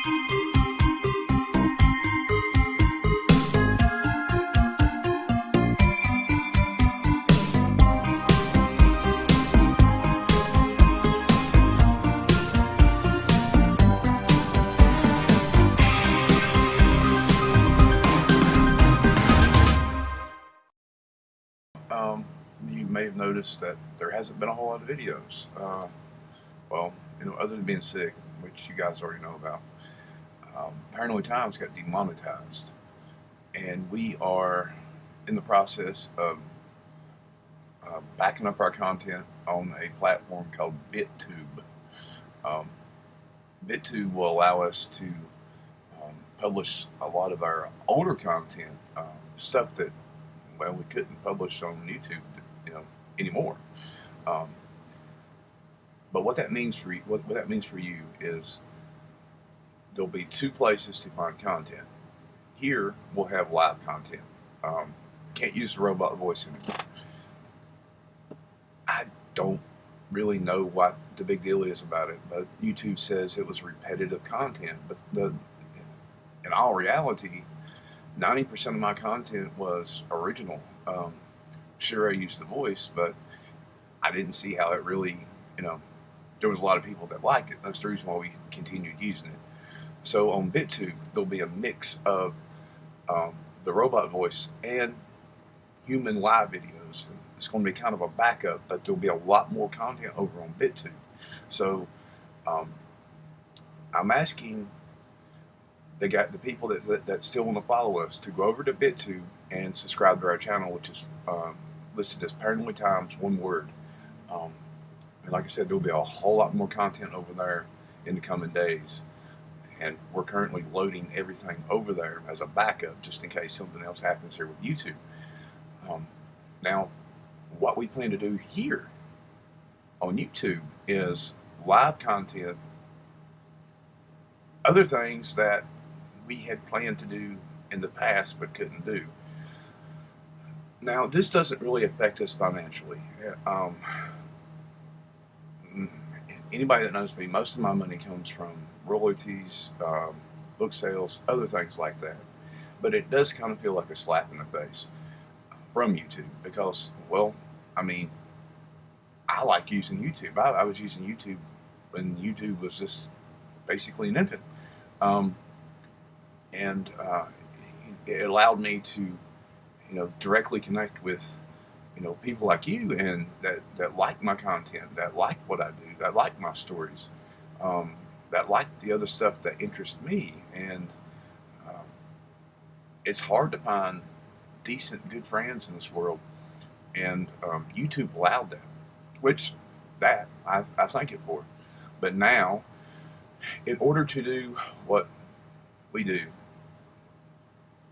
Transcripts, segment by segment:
You may have noticed that there hasn't been a whole lot of videos. Well, other than being sick, which you guys already know about. Paranoid Times got demonetized, and we are in the process of backing up our content on a platform called BitTube. Um, BitTube will allow us to publish a lot of our older content, stuff that, well, we couldn't publish on YouTube, anymore. Um, but what that means for you, what that means for you is there'll be two places to find content. Here we'll have live content. Can't use the robot voice anymore. I don't really know what the big deal is about it, but YouTube says it was repetitive content. But in all reality, 90% of my content was original. Sure, I used the voice, but I didn't see how it really, there was a lot of people that liked it. That's the reason why we continued using it. So on BitTube, there'll be a mix of the robot voice and human live videos. It's going to be kind of a backup, but there'll be a lot more content over on BitTube. So I'm asking the people that still want to follow us to go over to BitTube and subscribe to our channel, which is listed as Paranoid Times, one word. And like I said, there'll be a whole lot more content over there in the coming days. And we're currently loading everything over there as a backup, just in case something else happens here with YouTube. Now, what we plan to do here on YouTube is live content, other things that we had planned to do in the past but couldn't do. Now, this doesn't really affect us financially. Anybody that knows me, most of my money comes from royalties, book sales, other things like that. But it does kind of feel like a slap in the face from YouTube because, well, I mean, I like using YouTube. I was using YouTube when YouTube was just basically an infant. And it allowed me to, directly connect with, people like you and that like my content, that like what I do, that like my stories, that like the other stuff that interests me. And it's hard to find decent, good friends in this world. And YouTube allowed that, which I thank it for. But now, in order to do what we do,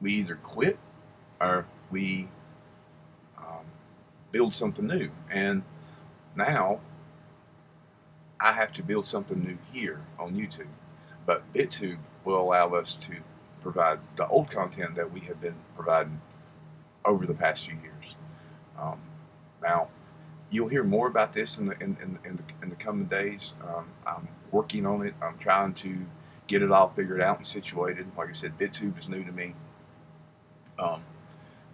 we either quit or we build something new. And now I have to build something new here on YouTube. But BitTube will allow us to provide the old content that we have been providing over the past few years. Now, you'll hear more about this in the coming days. I'm working on it. I'm trying to get it all figured out and situated. Like I said, BitTube is new to me,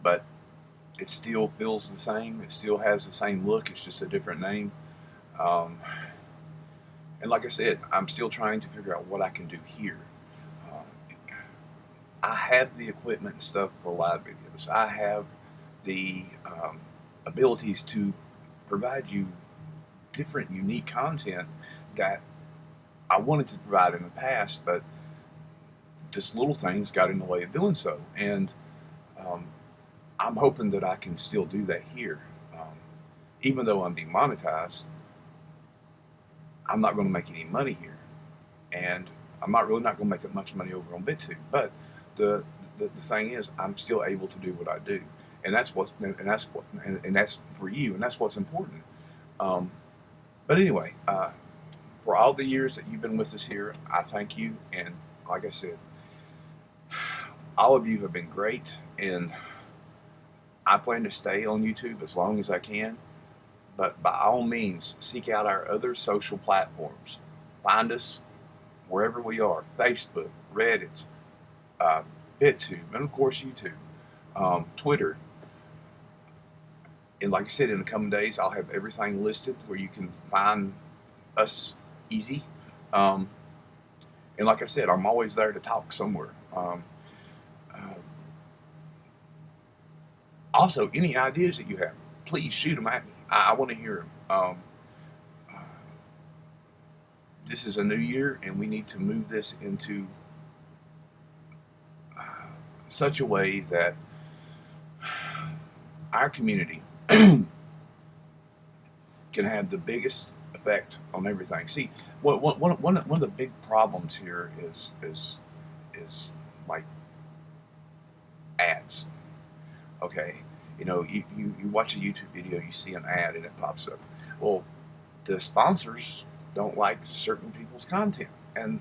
but it still feels the same. It still has the same look. It's just a different name. And like I said, I'm still trying to figure out what I can do here. I have the equipment and stuff for live videos. I have the abilities to provide you different, unique content that I wanted to provide in the past, but just little things got in the way of doing so. And I'm hoping that I can still do that here. Even though I'm demonetized, I'm not going to make any money here. And I'm really not going to make that much money over on BitTube. But the thing is, I'm still able to do what I do. And that's for you, and that's what's important. But anyway, for all the years that you've been with us here, I thank you. And like I said, all of you have been great, and I plan to stay on YouTube as long as I can. But by all means, seek out our other social platforms. Find us, wherever we are, Facebook, Reddit, uh, BitTube, and of course YouTube, Twitter. And like I said, in the coming days, I'll have everything listed where you can find us easy. Um, and like I said, I'm always there to talk somewhere. Uh, Also, any ideas that you have, please shoot them at me. I want to hear them. Uh, this is a new year, and we need to move this into uh, such a way that our community can have the biggest effect on everything. See, one of the big problems here is like ads. Okay, you watch a YouTube video, you see an ad, and it pops up. Well, the sponsors don't like certain people's content, and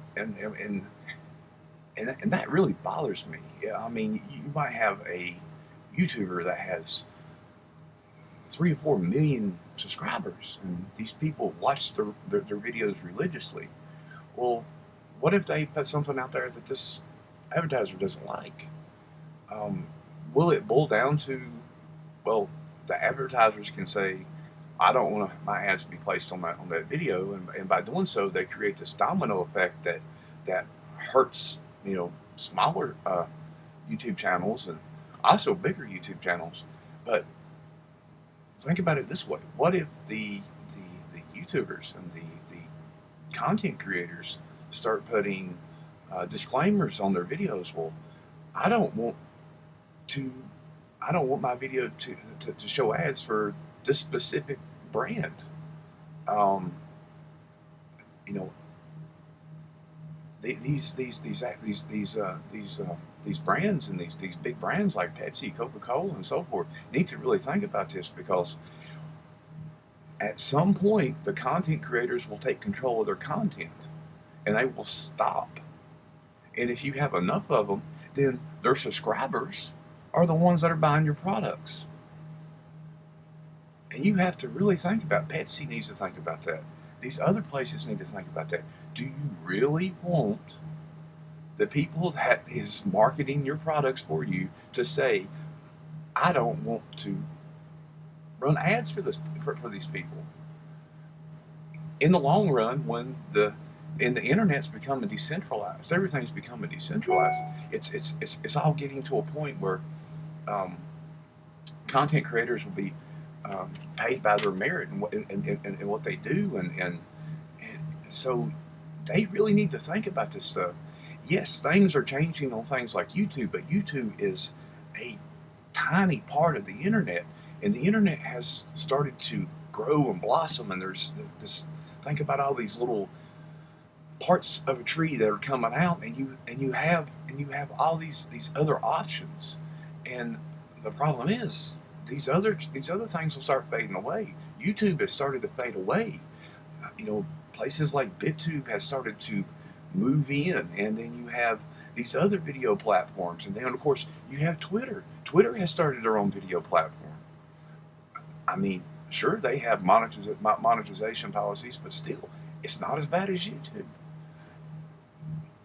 that really bothers me. Yeah, I mean, you might have a YouTuber that has 3 or 4 million subscribers, and these people watch their videos religiously. Well, what if they put something out there that this advertiser doesn't like? Um, will it boil down to, well, the advertisers can say, I don't want my ads to be placed on that video, and by doing so, they create this domino effect that hurts smaller YouTube channels and also bigger YouTube channels. But think about it this way: what if the YouTubers and the content creators start putting disclaimers on their videos? Well, I don't want to I don't want my video to show ads for this specific brand. Um, you know, these brands and these big brands like Pepsi, Coca-Cola, and so forth need to really think about this, because at some point the content creators will take control of their content and they will stop. And if you have enough of them, then their subscribers are the ones that are buying your products. And you have to really think about, Pepsi needs to think about that. These other places need to think about that. Do you really want the people that is marketing your products for you to say, I don't want to run ads for these people? In the long run, when the internet's becoming decentralized, everything's becoming decentralized. It's all getting to a point where content creators will be paid by their merit and what they do, and so they really need to think about this stuff. Yes, things are changing on things like YouTube, but YouTube is a tiny part of the internet, and the internet has started to grow and blossom. And there's this. Think about all these little parts of a tree that are coming out, and you have all these other options. And the problem is these other things will start fading away. YouTube has started to fade away. Places like BitTube has started to move in, and then you have these other video platforms, and then of course you have Twitter. Twitter has started their own video platform. I mean, sure, they have monetization policies, but still, it's not as bad as YouTube.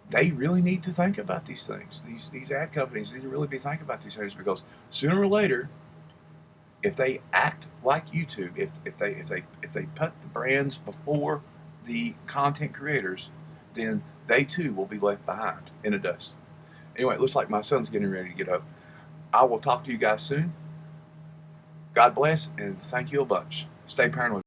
They really need to think about these things. These ad companies need to really be thinking about these things, because sooner or later, if they act like YouTube, if they put the brands before the content creators, then they too will be left behind in the dust. Anyway, it looks like my son's getting ready to get up. I will talk to you guys soon. God bless, and thank you a bunch. Stay paranoid.